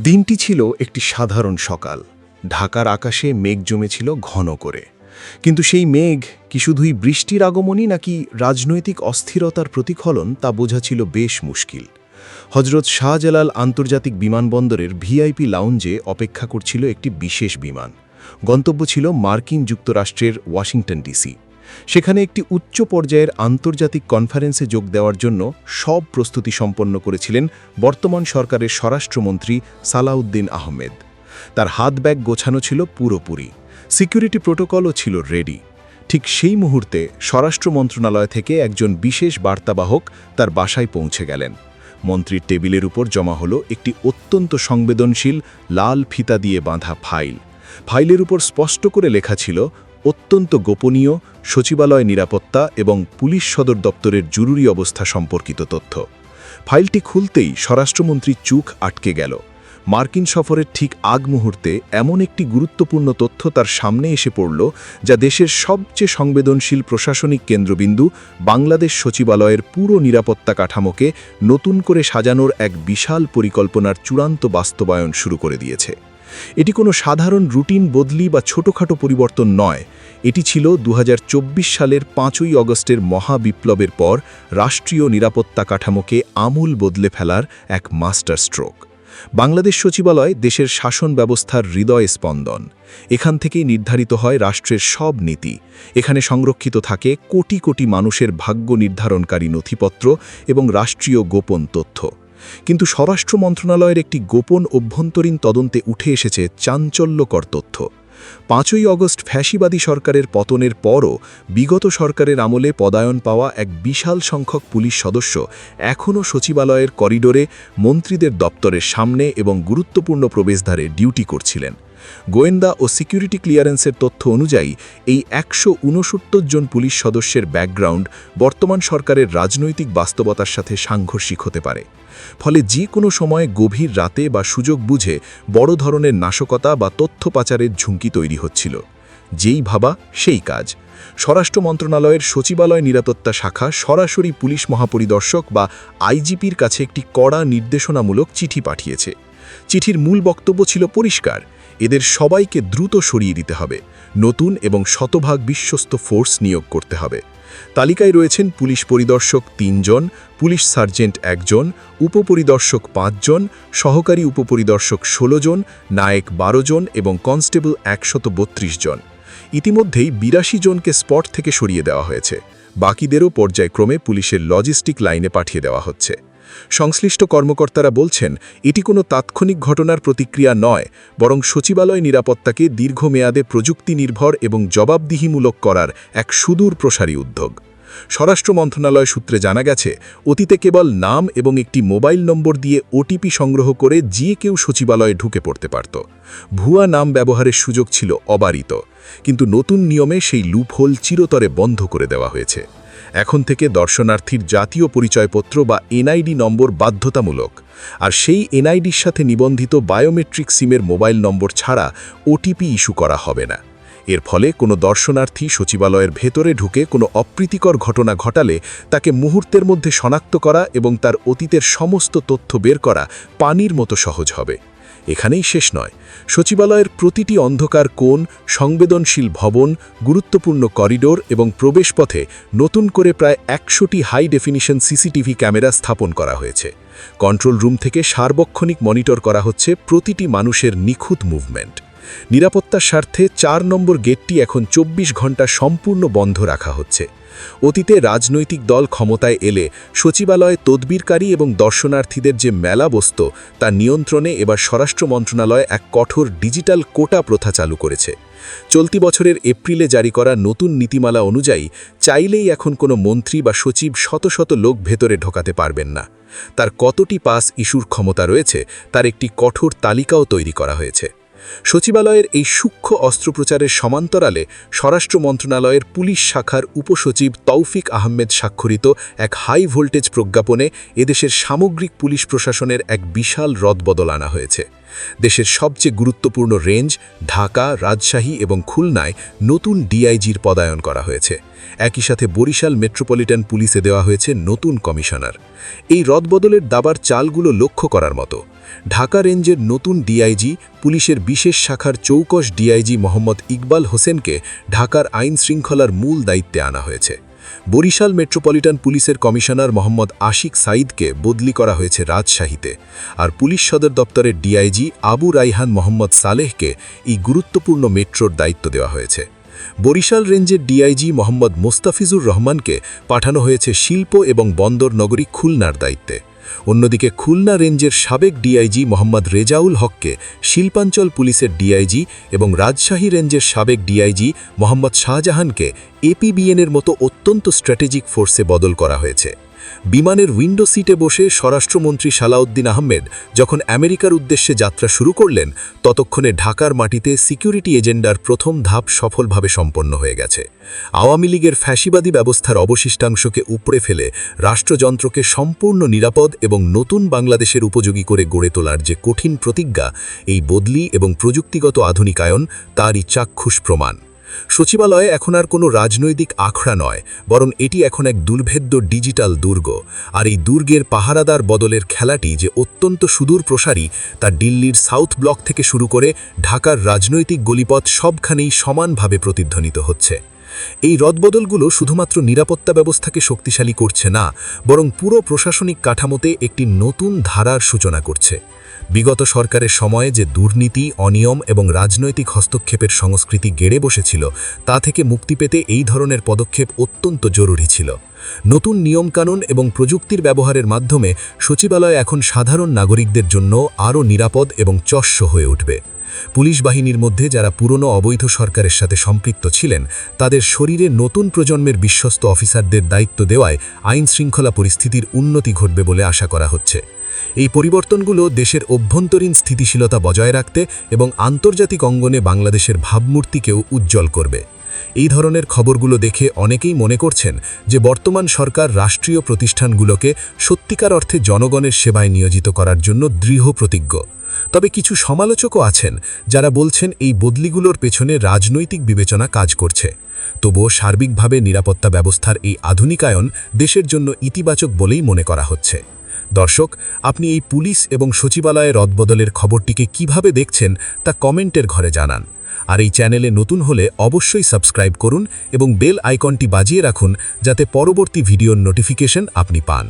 দিনটি ছিল একটি সাধারণ সকাল। ঢাকার আকাশে মেঘ জমেছিল ঘন করে। কিন্তু সেই মেঘ কি শুধুই বৃষ্টির আগমনই নাকি রাজনৈতিক অস্থিরতার প্রতিফলন তা বোঝা ছিল বেশ মুশকিল। হজরত শাহজালাল আন্তর্জাতিক বিমানবন্দরের ভিআইপি লাউঞ্জে অপেক্ষা করছিল একটি বিশেষ বিমান। গন্তব্য ছিল মার্কিন যুক্তরাষ্ট্রের ওয়াশিংটন ডিসি। সেখানে একটি উচ্চ পর্যায়ের আন্তর্জাতিক কনফারেন্সে যোগ দেওয়ার জন্য সব প্রস্তুতি সম্পন্ন করেছিলেন বর্তমান সরকারের স্বরাষ্ট্রমন্ত্রী সালাউদ্দিন আহমেদ। তার হাত ব্যাগ গোছানো ছিল পুরোপুরি, সিকিউরিটি প্রোটোকলও ছিল রেডি। ঠিক সেই মুহূর্তে স্বরাষ্ট্র মন্ত্রণালয় থেকে একজন বিশেষ বার্তাবাহক তার বাসায় পৌঁছে গেলেন। মন্ত্রীর টেবিলের উপর জমা হলো একটি অত্যন্ত সংবেদনশীল লাল ফিতা দিয়ে বাঁধা ফাইল। ফাইলের উপর স্পষ্ট করে লেখা ছিল অত্যন্ত গোপনীয় সচিবালয় নিরাপত্তা এবং পুলিশ সদর দপ্তরের জরুরি অবস্থা সম্পর্কিত তথ্য। ফাইলটি খুলতেই স্বরাষ্ট্রমন্ত্রী চোখ আটকে গেল। মার্কিন সফরের ঠিক আগ মুহূর্তে এমন একটি গুরুত্বপূর্ণ তথ্য তার সামনে এসে পড়ল, যা দেশের সবচেয়ে সংবেদনশীল প্রশাসনিক কেন্দ্রবিন্দু বাংলাদেশ সচিবালয়ের পুরো নিরাপত্তা কাঠামোকে নতুন করে সাজানোর এক বিশাল পরিকল্পনার চূড়ান্ত বাস্তবায়ন শুরু করে দিয়েছে। এটি কোনো সাধারণ রুটিন বদলি বা ছোটখাটো পরিবর্তন নয়। এটি ছিল ২০২৪ সালের ৫ই অগস্টের মহাবিপ্লবের পর রাষ্ট্রীয় নিরাপত্তা কাঠামোকে আমূল বদলে ফেলার এক মাস্টার স্ট্রোক। বাংলাদেশ সচিবালয় দেশের শাসন ব্যবস্থার হৃদয় স্পন্দন। এখান থেকেই নির্ধারিত হয় রাষ্ট্রের সব নীতি। এখানে সংরক্ষিত থাকে কোটি কোটি মানুষের ভাগ্য নির্ধারণকারী নথিপত্র এবং রাষ্ট্রীয় গোপন তথ্য। কিন্তু স্বরাষ্ট্র মন্ত্রণালয়ের একটি গোপন অভ্যন্তরীণ তদন্তে উঠে এসেছে চাঞ্চল্যকর তথ্য। ৫ই অগস্ট ফ্যাসিবাদী সরকারের পতনের পরও বিগত সরকারের আমলে পদায়ন পাওয়া এক বিশাল সংখ্যক পুলিশ সদস্য এখনও সচিবালয়ের করিডোরে, মন্ত্রীদের দপ্তরের সামনে এবং গুরুত্বপূর্ণ প্রবেশদ্বারে ডিউটি করছিলেন। গোয়েন্দা ও সিকিউরিটি ক্লিয়ারেন্সের তথ্য অনুযায়ী এই ১৬৯ জন পুলিশ সদস্যের ব্যাকগ্রাউন্ড বর্তমান সরকারের রাজনৈতিক বাস্তবতার সাথে সাংঘর্ষিক হতে পারে। ফলে যে কোনো সময়ে গভীর রাতে বা সুযোগ বুঝে বড় ধরনের নাশকতা বা তথ্য পাচারের ঝুঁকি তৈরি হচ্ছিল। যেই ভাবা সেই কাজ। স্বরাষ্ট্র মন্ত্রণালয়ের সচিবালয় নিরাপত্তা শাখা সরাসরি পুলিশ মহাপরিদর্শক বা আইজিপির কাছে একটি কড়া নির্দেশনামূলক চিঠি পাঠিয়েছে। চিঠির মূল বক্তব্য ছিল পরিষ্কার: এদের সবাইকে দ্রুত সরিয়ে দিতে হবে, নতুন এবং শতভাগ বিশ্বস্ত ফোর্স নিয়োগ করতে হবে। তালিকায় রয়েছেন পুলিশ পরিদর্শক ৩ জন, পুলিশ সার্জেন্ট ১ জন, উপপরিদর্শক ৫ জন, সহকারী উপপরিদর্শক ১৬ জন, নায়েক ১২ জন এবং কনস্টেবল ১৩২ জন। ইতিমধ্যেই ৮২ জনকে স্পট থেকে সরিয়ে দেওয়া হয়েছে। বাকিদেরও পর্যায়ক্রমে পুলিশের লজিস্টিক লাইনে পাঠিয়ে দেওয়া হচ্ছে। সংশ্লিষ্ট কর্মকর্তারা বলছেন, এটি কোনো তাৎক্ষণিক ঘটনার প্রতিক্রিয়া নয়, বরং সচিবালয় নিরাপত্তাকে দীর্ঘমেয়াদে প্রযুক্তি নির্ভর এবং জবাবদিহিমূলক করার এক সুদূর প্রসারী উদ্যোগ। স্বরাষ্ট্র মন্ত্রণালয় সূত্রে জানা গেছে, অতীতে কেবল নাম এবং একটি মোবাইল নম্বর দিয়ে ওটিপি সংগ্রহ করে যে কেউ সচিবালয়ে ঢুকে পড়তে পারত। ভুয়া নাম ব্যবহারের সুযোগ ছিল অবারিত। কিন্তু নতুন নিয়মে সেই লুপহোল চিরতরে বন্ধ করে দেওয়া হয়েছে। এখন থেকে দর্শনার্থীর জাতীয় পরিচয়পত্র বা এনআইডি নম্বর বাধ্যতামূলক। আর সেই এনআইডির সাথে নিবন্ধিত বায়োমেট্রিক সিমের মোবাইল নম্বর ছাড়া ওটিপি ইস্যু করা হবে না। এর ফলে কোনো দর্শনার্থী সচিবালয়ের ভেতরে ঢুকে কোনো অপ্রীতিকর ঘটনা ঘটালে তাকে মুহূর্তের মধ্যে শনাক্ত করা এবং তার অতীতের সমস্ত তথ্য বের করা পানির মতো সহজ হবে। এখানেই শেষ নয়। সচিবালয়ের প্রতিটি অন্ধকার কোণ, সংবেদনশীল ভবন, গুরুত্বপূর্ণ করিডোর এবং প্রবেশপথে নতুন করে প্রায় ১০০টি হাই ডেফিনিশন সিসিটিভি ক্যামেরা স্থাপন করা হয়েছে। কন্ট্রোল রুম থেকে সার্বক্ষণিক মনিটর করা হচ্ছে প্রতিটি মানুষের নিখুঁত মুভমেন্ট। নিরাপত্তার স্বার্থে ৪ নম্বর গেটটি এখন ২৪ ঘণ্টা সম্পূর্ণ বন্ধ রাখা হচ্ছে। অতীতে রাজনৈতিক দল ক্ষমতায় এলে সচিবালয়ে তদবিরকারী এবং দর্শনার্থীদের যে মেলা বসত তা নিয়ন্ত্রণে এবার স্বরাষ্ট্র মন্ত্রণালয় এক কঠোর ডিজিটাল কোটা প্রথা চালু করেছে। চলতি বছরের এপ্রিলে জারি করা নতুন নীতিমালা অনুযায়ী চাইলেই এখন কোনো মন্ত্রী বা সচিব শত শত লোক ভেতরে ঢোকাতে পারবেন না। তার কতটি পাস ইস্যুর ক্ষমতা রয়েছে তার একটি কঠোর তালিকাও তৈরি করা হয়েছে। সচিবালয়ের এই সূক্ষ্ম অস্ত্রোপচারের সমান্তরালে স্বরাষ্ট্র মন্ত্রণালয়ের পুলিশ শাখার উপসচিব তৌফিক আহমেদ স্বাক্ষরিত এক হাই ভোল্টেজ প্রজ্ঞাপনে এদেশের সামগ্রিক পুলিশ প্রশাসনের এক বিশাল রদবদল আনা হয়েছে। দেশের সবচেয়ে গুরুত্বপূর্ণ রেঞ্জ ঢাকা, রাজশাহী এবং খুলনায় নতুন ডিআইজির পদায়ন করা হয়েছে। একই সাথে বরিশাল মেট্রোপলিটন পুলিশে দেওয়া হয়েছে নতুন কমিশনার। এই রদবদলের দাবার চালগুলো লক্ষ্য করার মতো। ঢাকা রেঞ্জের নতুন ডিআইজি, পুলিশের বিশেষ শাখার চৌকস ডিআইজি মোহাম্মদ ইকবাল হোসেনকে ঢাকার আইন শৃঙ্খলার মূল দায়িত্বে আনা হয়েছে। বরিশাল মেট্রোপলিটন পুলিশের কমিশনার মোহাম্মদ আশিক সাঈদকে বদলি করা হয়েছে রাজশাহীতে, আর পুলিশ সদর দপ্তরের ডিআইজি আবু রাইহান মোহাম্মদ সালেহকে এই গুরুত্বপূর্ণ মেট্রোর দায়িত্ব দেওয়া হয়েছে। বরিশাল রেঞ্জের ডিআইজি মোহাম্মদ মোস্তাফিজুর রহমানকে পাঠানো হয়েছে শিল্প এবং বন্দর নগরী খুলনার দায়িত্বে। অন্যদিকে খুলনা রেঞ্জের সাবেক ডিআইজি মোহাম্মদ রেজাউল হককে শিল্পাঞ্চল পুলিশের ডিআইজি এবং রাজশাহী রেঞ্জের সাবেক ডিআইজি মোহাম্মদ শাহজাহানকে এপিবিএনের মতো অত্যন্ত স্ট্র্যাটেজিক ফোর্সে বদল করা হয়েছে। বিমানের উইন্ডো সিটে বসে স্বরাষ্ট্রমন্ত্রী সালাউদ্দিন আহমেদ যখন আমেরিকার উদ্দেশ্যে যাত্রা শুরু করলেন, ততক্ষণে ঢাকার মাটিতে সিকিউরিটি এজেন্ডার প্রথম ধাপ সফলভাবে সম্পন্ন হয়ে গেছে। আওয়ামী লীগের ফ্যাসিবাদী ব্যবস্থার অবশিষ্টাংশকে উপড়ে ফেলে রাষ্ট্রযন্ত্রকে সম্পূর্ণ নিরাপদ এবং নতুন বাংলাদেশের উপযোগী করে গড়ে তোলার যে কঠিন প্রতিজ্ঞা, এই বদলি এবং প্রযুক্তিগত আধুনিকায়ন তারই চাক্ষুষ প্রমাণ। সচিবালয়ে এখন আর কোনো রাজনৈতিক আখড়া নয়, বরং এটি এখন এক দুর্ভেদ্য ডিজিটাল দুর্গ। আর এই দুর্গের পাহারাদার বদলের খেলাটি যে অত্যন্ত সুদূর প্রসারী, তা দিল্লির সাউথ ব্লক থেকে শুরু করে ঢাকার রাজনৈতিক গলিপথ সবখানেই সমানভাবে প্রতিধ্বনিত হচ্ছে। এই রদবদলগুলো শুধুমাত্র নিরাপত্তা ব্যবস্থাকে শক্তিশালী করছে না, বরং পুরো প্রশাসনিক কাঠামোতে একটি নতুন ধারার সূচনা করছে। বিগত সরকারের সময়ে যে দুর্নীতি, অনিয়ম এবং রাজনৈতিক হস্তক্ষেপের সংস্কৃতি গেড়ে বসেছিল, তা থেকে মুক্তি পেতে এই ধরনের পদক্ষেপ অত্যন্ত জরুরি ছিল। নতুন নিয়মকানুন এবং প্রযুক্তির ব্যবহারের মাধ্যমে সচিবালয় এখন সাধারণ নাগরিকদের জন্য আরও নিরাপদ এবং চস্য হয়ে উঠবে। পুলিশ বাহিনীর মধ্যে যারা পুরনো অবৈধ সরকারের সাথে সম্পৃক্ত ছিলেন, তাদের শরীরে নতুন প্রজন্মের বিশ্বস্ত অফিসারদের দায়িত্ব দেওয়ায় আইন শৃঙ্খলা পরিস্থিতির উন্নতি ঘটবে বলে আশা করা হচ্ছে। এই পরিবর্তনগুলো দেশের অভ্যন্তরীণ স্থিতিশীলতা বজায় রাখতে এবং আন্তর্জাতিক অঙ্গনে বাংলাদেশের ভাবমূর্তিকেও উজ্জ্বল করবে। এই ধরনের খবরগুলো দেখে অনেকেই মনে করছেন যে বর্তমান সরকার রাষ্ট্রীয় প্রতিষ্ঠানগুলোকে সত্যিকার অর্থে জনগণের সেবায় নিয়োজিত করার জন্য দৃঢ় প্রতিজ্ঞ। তবে কিছু সমালোচকও আছেন যারা বলছেন এই বদলিগুলোর পেছনে রাজনৈতিক বিবেচনা কাজ করছে। তবুও সার্বিকভাবে নিরাপত্তা ব্যবস্থার এই আধুনিকায়ন দেশের জন্য ইতিবাচক বলেই মনে করা হচ্ছে। দর্শক, আপনি এই পুলিশ এবং সচিবালয়ের রদবদলের খবরটিকে কিভাবে দেখছেন তা কমেন্টের ঘরে জানান। আর এই চ্যানেলে নতুন হলে অবশ্যই সাবস্ক্রাইব করুন এবং বেল আইকনটি বাজিয়ে রাখুন, যাতে পরবর্তী ভিডিওর নোটিফিকেশন আপনি পান।